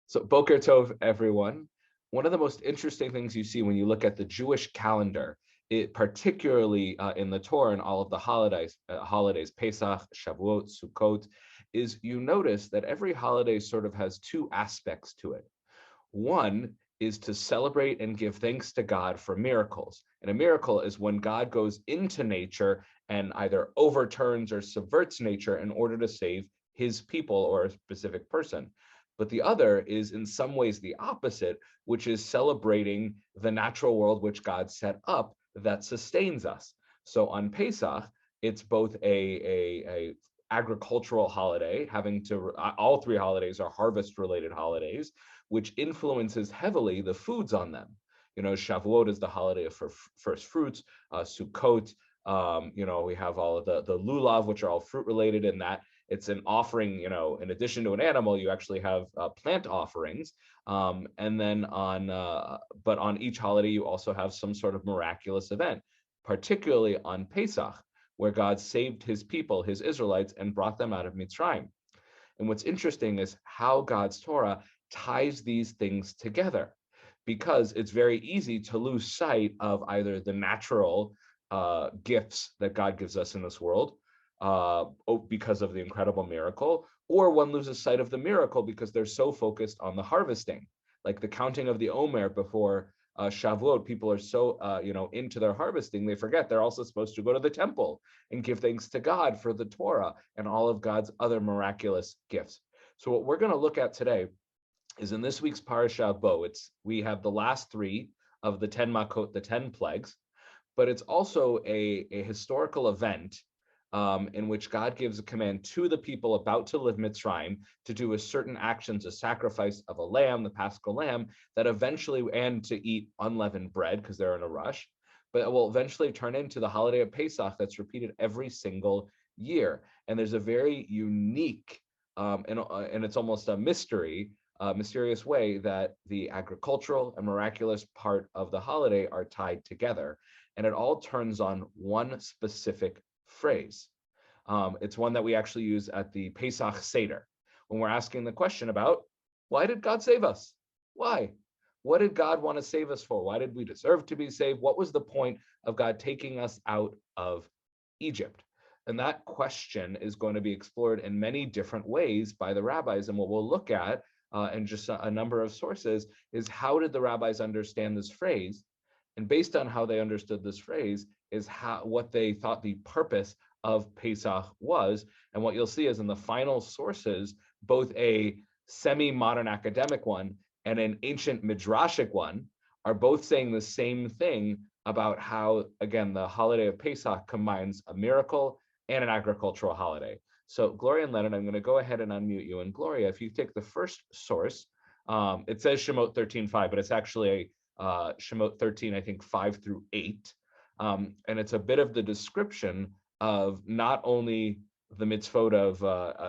So Boker Tov, everyone. One of the most interesting things you see when you look at the Jewish calendar, particularly in the Torah and all of the holidays, Pesach, Shavuot, Sukkot, is you notice that every holiday sort of has two aspects to it. One is to celebrate and give thanks to God for miracles. And a miracle is when God goes into nature and either overturns or subverts nature in order to save his people or a specific person. But the other is in some ways the opposite, which is celebrating the natural world which God set up that sustains us. So on Pesach, it's both a agricultural holiday, having to all three holidays are harvest related holidays, which influences heavily the foods on them. Shavuot is the holiday of first fruits. Sukkot, we have all of the lulav, which are all fruit related, in that it's an offering. In addition to an animal, you actually have plant offerings. And then but on each holiday, you also have some sort of miraculous event, particularly on Pesach, where God saved his people, his Israelites, and brought them out of Mitzrayim. And what's interesting is how God's Torah ties these things together, because it's very easy to lose sight of either the natural gifts that God gives us in this world because of the incredible miracle, or one loses sight of the miracle because they're so focused on the harvesting, like the counting of the Omer before Shavuot. People are so into their harvesting, they forget they're also supposed to go to the temple and give thanks to God for the Torah and all of God's other miraculous gifts. So what we're going to look at today is in this week's Parasha Bo. We have the last three of the 10 Makot, the 10 plagues, but it's also a historical event in which God gives a command to the people about to live Mitzrayim to do a certain actions, a sacrifice of a lamb, the Paschal lamb, that eventually, and to eat unleavened bread because they're in a rush, but it will eventually turn into the holiday of Pesach that's repeated every single year. And there's a very unique, and it's almost a mysterious way that the agricultural and miraculous part of the holiday are tied together. And it all turns on one specific phrase. It's one that we actually use at the Pesach Seder when we're asking the question about, why did God save us? Why? What did God want to save us for? Why did we deserve to be saved? What was the point of God taking us out of Egypt? And that question is going to be explored in many different ways by the rabbis. And what we'll look at in just a number of sources is, how did the rabbis understand this phrase? And based on how they understood this phrase is what they thought the purpose of Pesach was. And what you'll see is in the final sources, both a semi-modern academic one and an ancient midrashic one are both saying the same thing about how, again, the holiday of Pesach combines a miracle and an agricultural holiday. So Gloria and Leonard, I'm going to go ahead and unmute you. And Gloria, if you take the first source, it says Shemot 13:5, but it's actually Shemot 13, I think 5 through 8. And it's a bit of the description of not only the mitzvot of,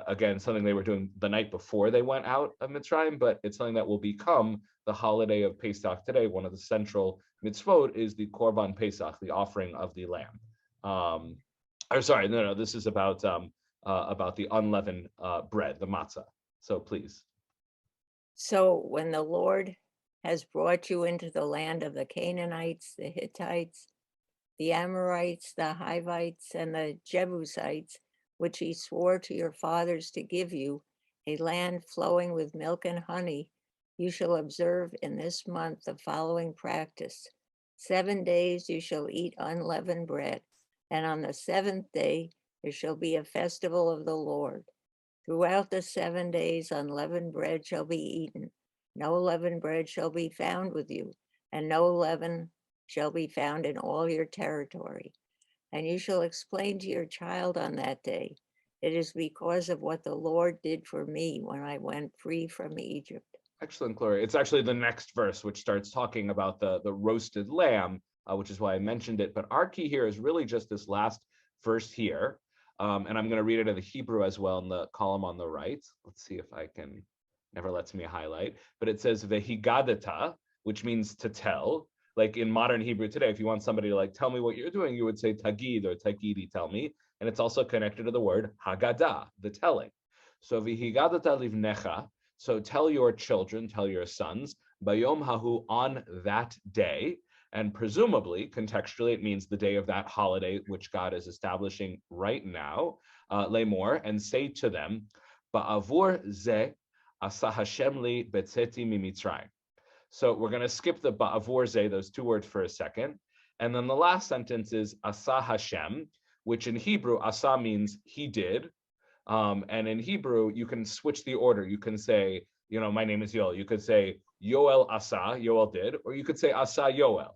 again, something they were doing the night before they went out of Mitzrayim, but it's something that will become the holiday of Pesach today. One of the central mitzvot is the Korban Pesach, the offering of the lamb. This is about the unleavened bread, the matzah. So please. So when the Lord has brought you into the land of the Canaanites, the Hittites, the Amorites, the Hivites, and the Jebusites, which he swore to your fathers to give you, a land flowing with milk and honey, you shall observe in this month the following practice. 7 days you shall eat unleavened bread, and on the seventh day there shall be a festival of the Lord. Throughout the 7 days unleavened bread shall be eaten. No leavened bread shall be found with you, and no leaven shall be found in all your territory. And you shall explain to your child on that day, it is because of what the Lord did for me when I went free from Egypt. Excellent, Gloria. It's actually the next verse, which starts talking about the roasted lamb, which is why I mentioned it. But our key here is really just this last verse here. And I'm going to read it in the Hebrew as well in the column on the right. Let's see if I can, never lets me highlight. But it says vehigadata, which means to tell. Like in modern Hebrew today, if you want somebody to like tell me what you're doing, you would say tagid or tagidi, tell me. And it's also connected to the word haggadah, the telling. So vihigadata livnecha. So tell your children, tell your sons, bayom hahu, on that day, and presumably, contextually, it means the day of that holiday, which God is establishing right now, lemor, and say to them, ba'avur ze asa Hashem li betzeti mimitzrayim. So we're going to skip the ba'avur ze, those two words for a second. And then the last sentence is asa Hashem, which in Hebrew, asa means he did. And in Hebrew, you can switch the order. You can say, my name is Yoel. You could say Yoel asa, Yoel did, or you could say asa Yoel,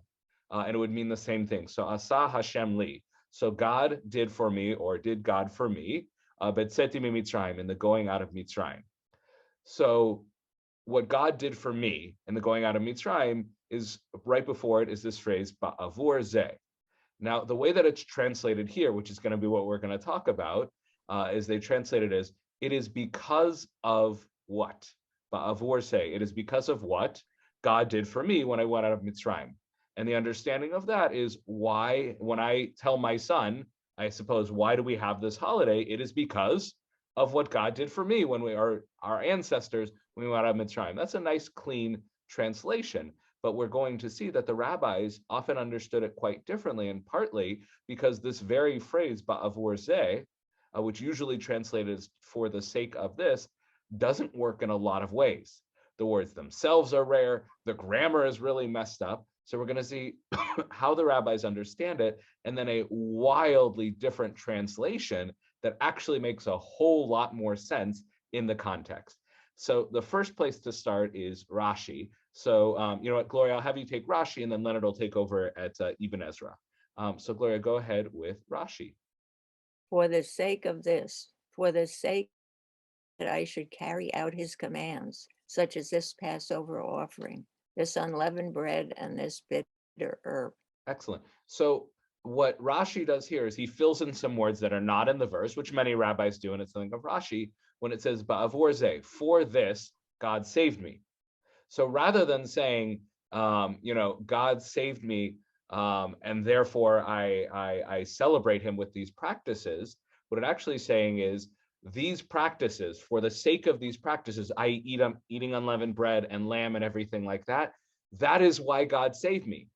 and it would mean the same thing. So asa Hashem li. So God did for me, or did God for me, betzeti mimitzrayim, in the going out of Mitzrayim. So what God did for me in the going out of Mitzrayim is right before it is this phrase, ba'avur zeh. Now, the way that it's translated here, which is going to be what we're going to talk about, is they translate it as, it is because of what? Ba'avur zeh. It is because of what God did for me when I went out of Mitzrayim. And the understanding of that is why, when I tell my son, I suppose, why do we have this holiday? It is because of what God did for me when we are our ancestors when we went out of Mitzrayim. That's a nice, clean translation. But we're going to see that the rabbis often understood it quite differently, and partly because this very phrase, ba'avur zeh, which usually translated as for the sake of this, doesn't work in a lot of ways. The words themselves are rare. The grammar is really messed up. So we're going to see how the rabbis understand it, and then a wildly different translation that actually makes a whole lot more sense in the context. So the first place to start is Rashi. So you know what, Gloria, I'll have you take Rashi, and then Leonard will take over at Ibn Ezra. So Gloria, go ahead with Rashi. For the sake of this, for the sake that I should carry out his commands, such as this Passover offering, this unleavened bread, and this bitter herb. Excellent. So what Rashi does here is he fills in some words that are not in the verse, which many rabbis do, and it's something of Rashi, when it says, ba'avur zeh, for this, God saved me. So rather than saying, God saved me, and therefore I celebrate him with these practices, what it actually is saying is, these practices, for the sake of these practices, eating unleavened bread and lamb and everything like that, that is why God saved me.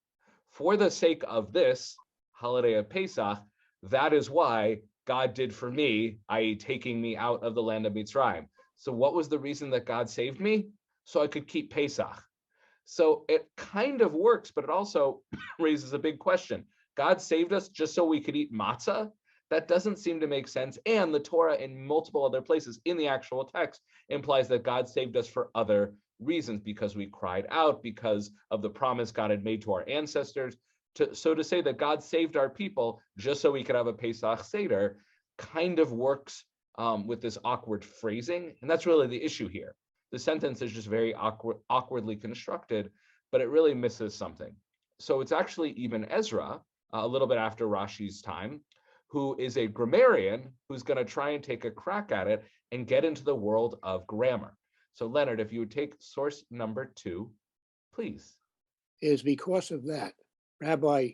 For the sake of this holiday of Pesach, that is why God did for me, i.e. taking me out of the land of Mitzrayim. So what was the reason that God saved me? So I could keep Pesach. So it kind of works, but it also raises a big question. God saved us just so we could eat matzah? That doesn't seem to make sense. And the Torah in multiple other places in the actual text implies that God saved us for other reasons, because we cried out, because of the promise God had made to our ancestors. So to say that God saved our people just so we could have a Pesach Seder kind of works with this awkward phrasing. And that's really the issue here. The sentence is just very awkwardly constructed, but it really misses something. So it's actually Ibn Ezra, a little bit after Rashi's time, who is a grammarian who's going to try and take a crack at it and get into the world of grammar. So Leonard, if you would take source number 2, please. It is because of that. Rabbi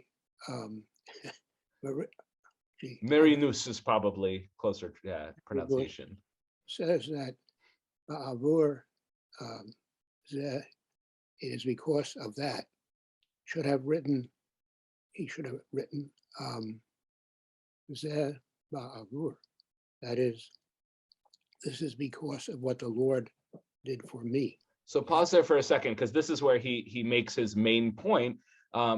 Marinus is probably closer pronunciation. Says that Ba'avur zeh, it is because of that. He should have written Zeh Ba'avur. That is, this is because of what the Lord did for me. So pause there for a second, because this is where he makes his main point.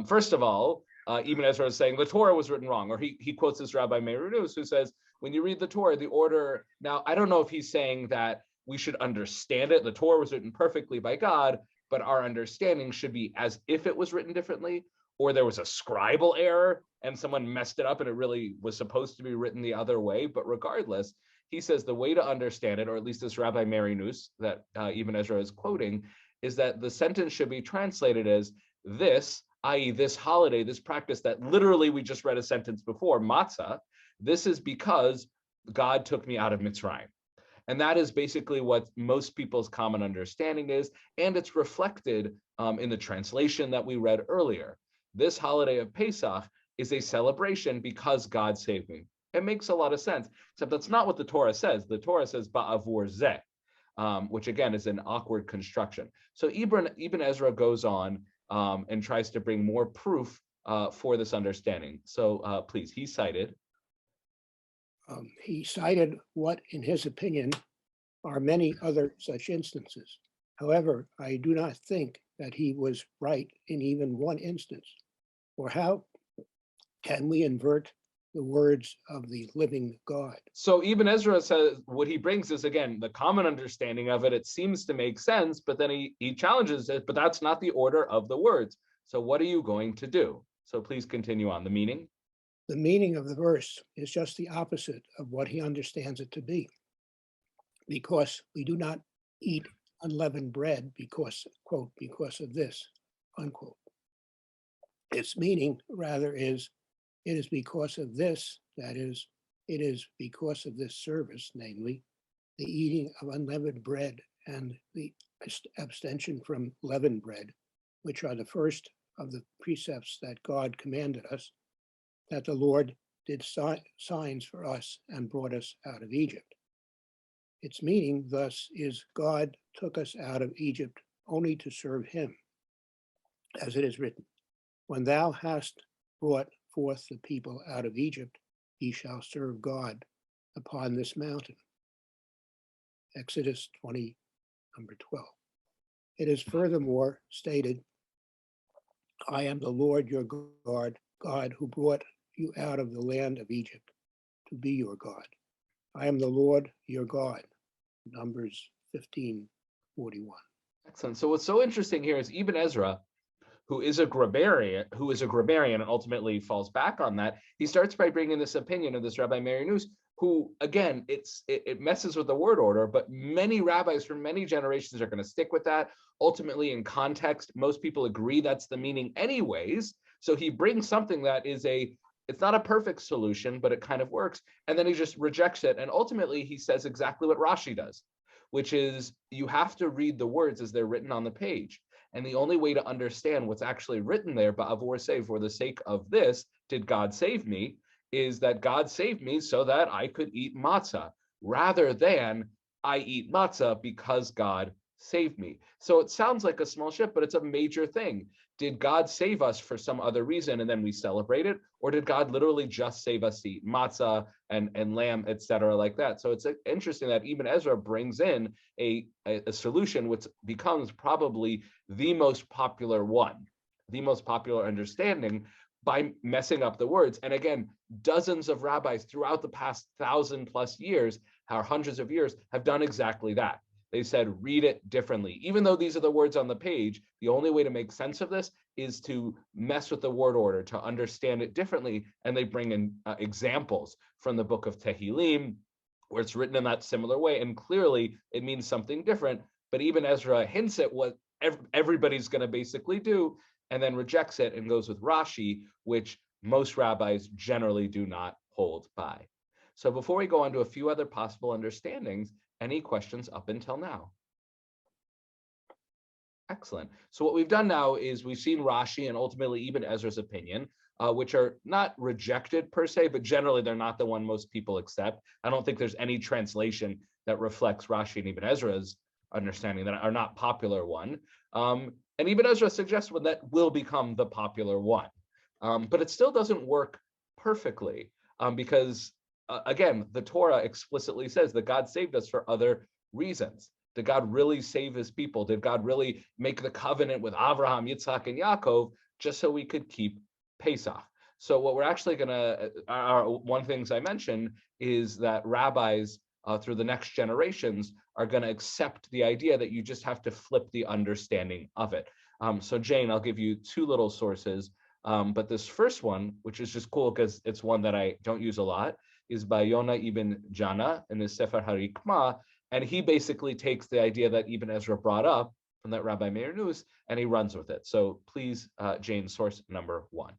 First of all, Ibn Ezra is saying the Torah was written wrong, or he quotes this Rabbi Meirunus, who says, when you read the Torah, the order, now I don't know if he's saying that we should understand it. The Torah was written perfectly by God, but our understanding should be as if it was written differently, or there was a scribal error and someone messed it up and it really was supposed to be written the other way. But regardless, he says the way to understand it, or at least this Rabbi Marinus that Ibn Ezra is quoting, is that the sentence should be translated as this, i.e. this holiday, this practice that literally we just read a sentence before, matzah, this is because God took me out of Mitzrayim. And that is basically what most people's common understanding is, and it's reflected in the translation that we read earlier. This holiday of Pesach is a celebration because God saved me. It makes a lot of sense, except that's not what the Torah says. The Torah says ba'avur zeh. which again is an awkward construction. So Ibn Ezra goes on and tries to bring more proof for this understanding. So please, he cited what, in his opinion, are many other such instances. However, I do not think that he was right in even one instance. Or how can we invert the words of the living God? So Ibn Ezra says what he brings is, again, the common understanding of it. It seems to make sense, but then he challenges it, but that's not the order of the words. So what are you going to do? So please continue on. The meaning? The meaning of the verse is just the opposite of what he understands it to be. Because we do not eat unleavened bread because, quote, because of this, unquote. Its meaning rather is, it is because of this, that is, it is because of this service, namely, the eating of unleavened bread and the abstention from leavened bread, which are the first of the precepts that God commanded us, that the Lord did signs for us and brought us out of Egypt. Its meaning, thus, is God took us out of Egypt only to serve him, as it is written, when thou hast brought forth the people out of Egypt, ye shall serve God upon this mountain. Exodus 20, number 12. It is furthermore stated, I am the Lord your God who brought you out of the land of Egypt to be your God. I am the Lord your God. Numbers 15:41. Excellent. So what's so interesting here is Ibn Ezra, who is a grammarian, and ultimately falls back on that. He starts by bringing this opinion of this Rabbi Marinus, who, again, it messes with the word order, but many rabbis from many generations are going to stick with that. Ultimately, in context, most people agree that's the meaning anyways. So he brings something that is it's not a perfect solution, but it kind of works. And then he just rejects it. And ultimately, he says exactly what Rashi does, which is you have to read the words as they're written on the page. And the only way to understand what's actually written there, ba'avor save, for the sake of this, did God save me, is that God saved me so that I could eat matzah, rather than I eat matzah because God saved me. So it sounds like a small shift, but it's a major thing. Did God save us for some other reason and then we celebrate it? Or did God literally just save us to eat matzah and lamb, etc., like that? So it's interesting that Ibn Ezra brings in a solution which becomes probably the most popular one, the most popular understanding, by messing up the words. And again, dozens of rabbis throughout the past 1,000+ years, or hundreds of years, have done exactly that. They said, read it differently. Even though these are the words on the page, the only way to make sense of this is to mess with the word order, to understand it differently. And they bring in examples from the book of Tehillim, where it's written in that similar way. And clearly it means something different. But Ibn Ezra hints at what everybody's going to basically do, and then rejects it and goes with Rashi, which most rabbis generally do not hold by. So before we go on to a few other possible understandings, any questions up until now? Excellent. So what we've done now is we've seen Rashi and ultimately Ibn Ezra's opinion, which are not rejected per se, but generally they're not the one most people accept. I don't think there's any translation that reflects Rashi and Ibn Ezra's understanding that are not popular one. And Ibn Ezra suggests one that will become the popular one. But it still doesn't work perfectly because again, the Torah explicitly says that God saved us for other reasons. Did God really save his people? Did God really make the covenant with Abraham, Yitzhak, and Yaakov just so we could keep Pesach? So what we're actually going to, one of the things I mentioned is that rabbis through the next generations are going to accept the idea that you just have to flip the understanding of it. So Jane, I'll give you two little sources. But this first one, which is just cool because it's one that I don't use a lot, is by Yonah ibn Jana in his Sefer HaRikmah, and he basically takes the idea that Ibn Ezra brought up from that Rabbi Meir Nus, and he runs with it. So please, Jane, source number one.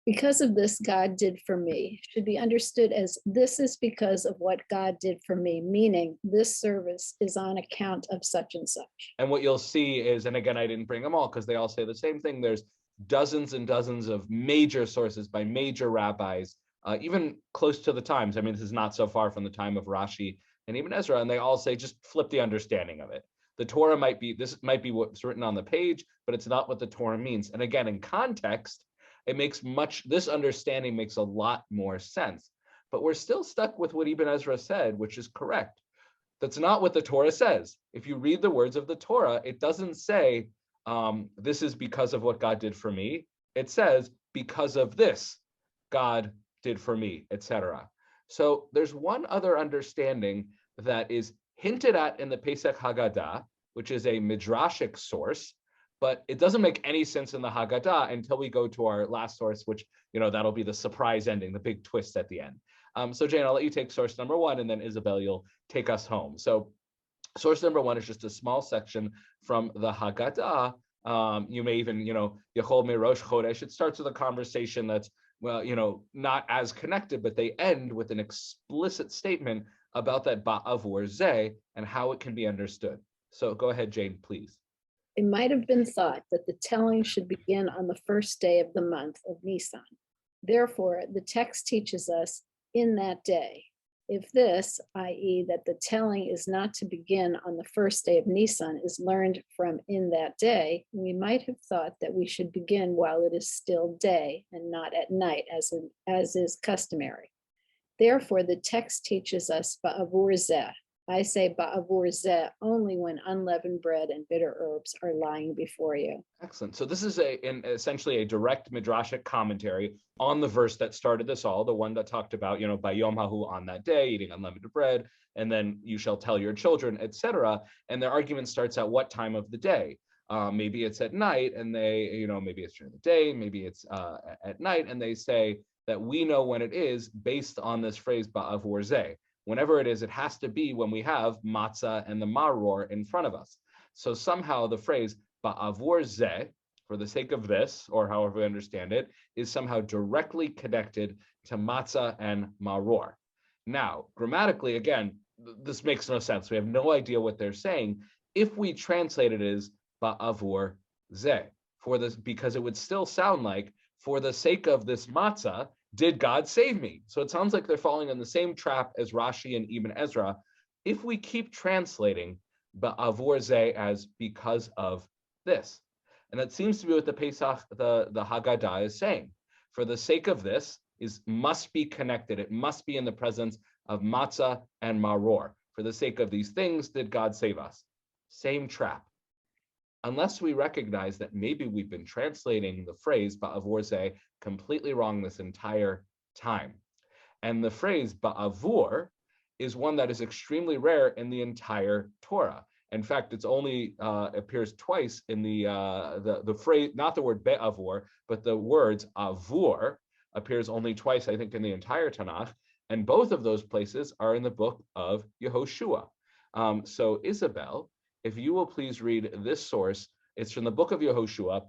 Because of this, God did for me should be understood as this is because of what God did for me, meaning this service is on account of such and such. And what you'll see is, and again, I didn't bring them all because they all say the same thing. There's dozens and dozens of major sources by major rabbis, even close to the times. I mean, this is not so far from the time of Rashi and even Ezra, and they all say just flip the understanding of it. The Torah this might be what's written on the page, but it's not what the Torah means. And again, in context, this understanding makes a lot more sense. But we're still stuck with what Ibn Ezra said, which is correct. That's not what the Torah says. If you read the words of the Torah, it doesn't say, this is because of what God did for me. It says, because of this, God did for me, etc. So there's one other understanding that is hinted at in the Pesach Haggadah, which is a midrashic source, but it doesn't make any sense in the Haggadah until we go to our last source, which, that'll be the surprise ending, the big twist at the end. So Jane, I'll let you take source number one, and then Isabel, you'll take us home. So source number one is just a small section from the Haggadah. You may even, Yechol Merosh Chodesh. It starts with a conversation that's, not as connected, but they end with an explicit statement about that Ba'avur Zeh and how it can be understood. So go ahead, Jane, please. It might have been thought that the telling should begin on the first day of the month of Nisan. Therefore, the text teaches us in that day. If this, i.e., that the telling is not to begin on the first day of Nisan, is learned from in that day, we might have thought that we should begin while it is still day and not at night, as is customary. Therefore, the text teaches us ba'avur zeh. I say ba'avur zeh only when unleavened bread and bitter herbs are lying before you. Excellent. So this is essentially a direct midrashic commentary on the verse that started this all, the one that talked about, by Yom Hahu, on that day, eating unleavened bread, and then you shall tell your children, etc. And their argument starts at what time of the day? Maybe it's at night, and they, maybe it's during the day, maybe it's at night, and they say that we know when it is based on this phrase ba'avur zeh. Whenever it is, it has to be when we have matzah and the maror in front of us. So somehow the phrase ba'avur zeh, for the sake of this, or however we understand it, is somehow directly connected to matzah and maror. Now, grammatically, again, this makes no sense. We have no idea what they're saying. If we translate it as ba'avur zeh, because it would still sound like, for the sake of this matzah, did God save me? So it sounds like they're falling in the same trap as Rashi and Ibn Ezra. If we keep translating ba'avur zeh as because of this, and that seems to be what the Pesach, the Haggadah is saying. For the sake of this must be connected. It must be in the presence of matzah and maror. For the sake of these things, did God save us? Same trap. Unless we recognize that maybe we've been translating the phrase ba'avur zeh completely wrong this entire time. And the phrase ba'avur is one that is extremely rare in the entire Torah. In fact, it's only appears twice in the phrase, not the word be'avur, but the words avur appears only twice, I think, in the entire Tanakh. And both of those places are in the book of Yehoshua. So Isabel, if you will please read this source, it's from the book of Yehoshua.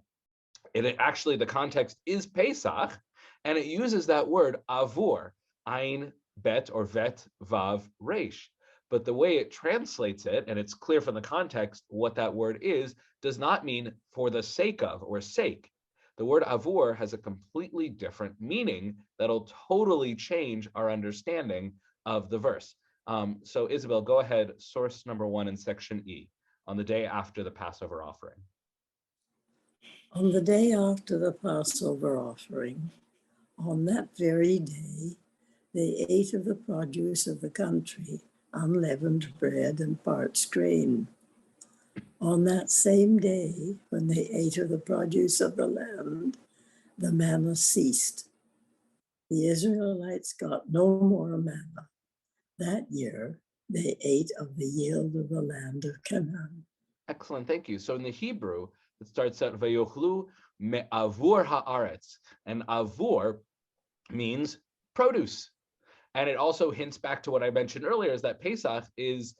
Actually, the context is Pesach, and it uses that word avur, ein bet or vet vav resh. But the way it translates it, and it's clear from the context what that word is, does not mean for the sake of or sake. The word avur has a completely different meaning that'll totally change our understanding of the verse. So Isabel, go ahead, source number one in section E, on the day after the Passover offering. On the day after the Passover offering, on that very day, they ate of the produce of the country, unleavened bread and parched grain. On that same day, when they ate of the produce of the land, the manna ceased. The Israelites got no more manna. That year, they ate of the yield of the land of Canaan. Excellent, thank you. So in the Hebrew, it starts out Vayochlu me'avur haaretz, and avur means produce. And it also hints back to what I mentioned earlier, is that Pesach is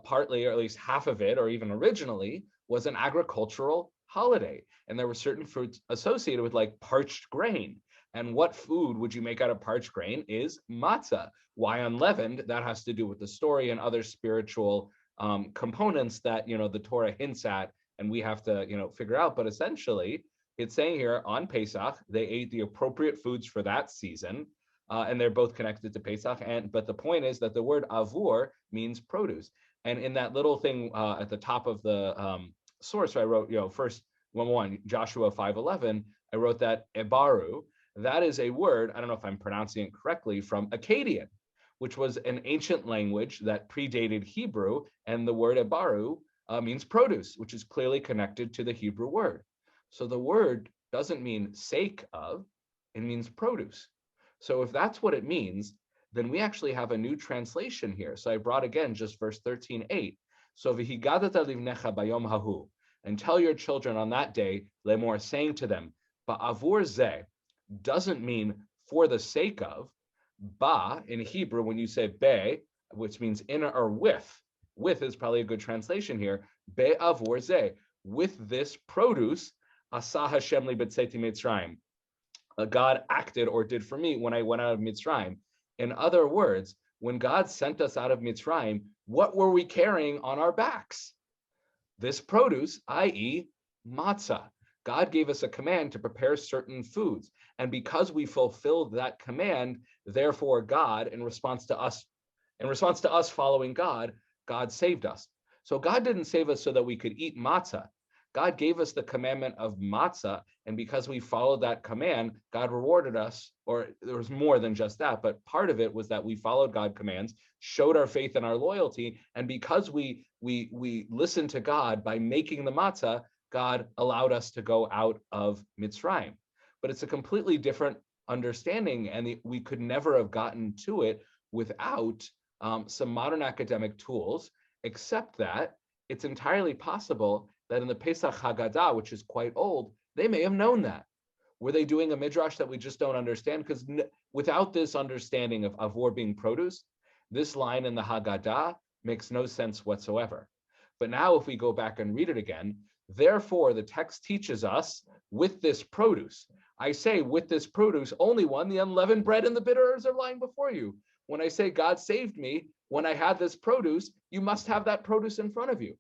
partly, or at least half of it, or even originally, was an agricultural holiday. And there were certain fruits associated with, like, parched grain. And what food would you make out of parched grain is matzah. Why unleavened? That has to do with the story and other spiritual components that, the Torah hints at, and we have to, figure out. But essentially, it's saying here on Pesach, they ate the appropriate foods for that season. and they're both connected to Pesach. But the point is that the word avur means produce. And in that little thing at the top of the source, I wrote, first 1:1, Joshua 5:11, I wrote that ebaru, that is a word, I don't know if I'm pronouncing it correctly, from Akkadian, which was an ancient language that predated Hebrew, and the word ebaru means produce, which is clearly connected to the Hebrew word. So the word doesn't mean sake of, it means produce. So if that's what it means, then we actually have a new translation here. So I brought again just verse 13:8. So v'higadata livnecha bayom hahu, and tell your children on that day, lemor, saying to them, ba'avur zeh doesn't mean for the sake of. Ba in Hebrew, when you say be, which means in or with is probably a good translation here. Be'avur zeh, with this produce, asa Hashem li b'tzeti Mitzrayim. God acted or did for me when I went out of Mitzrayim. In other words, when God sent us out of Mitzrayim, what were we carrying on our backs? This produce, i.e., matzah. God gave us a command to prepare certain foods. And because we fulfilled that command, therefore God, in response to us following God, God saved us. So God didn't save us so that we could eat matzah. God gave us the commandment of matzah, and because we followed that command, God rewarded us, or there was more than just that, but part of it was that we followed God's commands, showed our faith and our loyalty, and because we listened to God by making the matzah, God allowed us to go out of Mitzrayim. But it's a completely different understanding, and we could never have gotten to it without some modern academic tools, except that it's entirely possible that in the Pesach Haggadah, which is quite old, they may have known that. Were they doing a midrash that we just don't understand? Because without this understanding of avor being produce, this line in the Haggadah makes no sense whatsoever. But now if we go back and read it again, therefore the text teaches us with this produce. I say with this produce, only one, the unleavened bread and the bitter herbs are lying before you. When I say God saved me, when I had this produce, you must have that produce in front of you.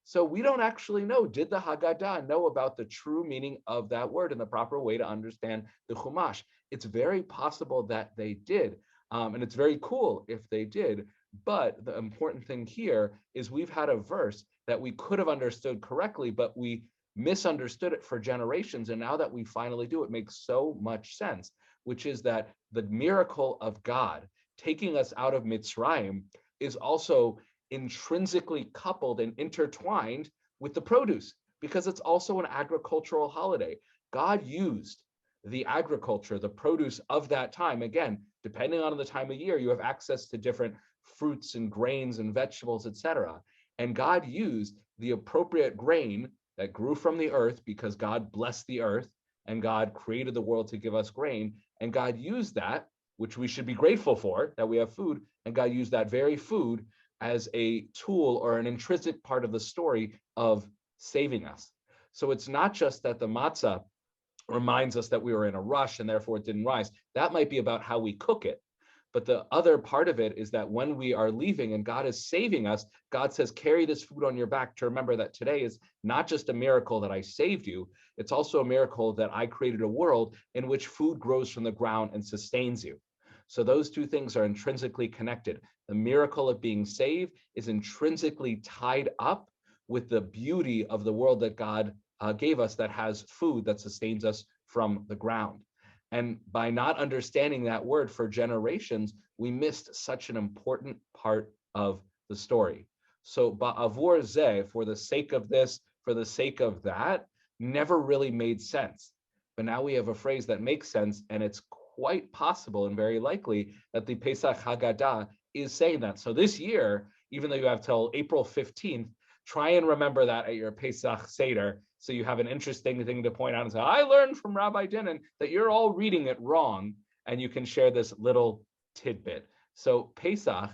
So we don't actually know, did the Haggadah know about the true meaning of that word and the proper way to understand the Chumash? It's very possible that they did, and it's very cool if they did, but the important thing here is we've had a verse that we could have understood correctly, but we misunderstood it for generations, and now that we finally do, it makes so much sense, which is that the miracle of God taking us out of Mitzrayim is also intrinsically coupled and intertwined with the produce, because it's also an agricultural holiday. God used the agriculture, the produce of that time. Again, depending on the time of year, you have access to different fruits and grains and vegetables, etc. And God used the appropriate grain that grew from the earth, because God blessed the earth and God created the world to give us grain. And God used that, which we should be grateful for, that we have food, and God used that very food as a tool or an intrinsic part of the story of saving us. So it's not just that the matzah reminds us that we were in a rush and therefore it didn't rise. That might be about how we cook it. But the other part of it is that when we are leaving and God is saving us, God says, carry this food on your back to remember that today is not just a miracle that I saved you, it's also a miracle that I created a world in which food grows from the ground and sustains you. So those two things are intrinsically connected. The miracle of being saved is intrinsically tied up with the beauty of the world that God gave us, that has food that sustains us from the ground. And by not understanding that word for generations, we missed such an important part of the story. So ba'avur zeh, for the sake of this, for the sake of that, never really made sense. But now we have a phrase that makes sense, and it's quite possible and very likely that the Pesach Haggadah is saying that. So this year, even though you have till April 15th, try and remember that at your Pesach Seder, so you have an interesting thing to point out and say, I learned from Rabbi Dinan that you're all reading it wrong, and you can share this little tidbit. So Pesach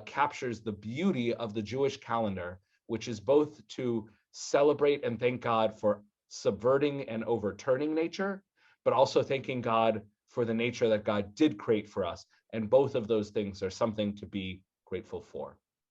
captures the beauty of the Jewish calendar, which is both to celebrate and thank God for subverting and overturning nature, but also thanking God for the nature that God did create for us. And both of those things are something to be grateful for.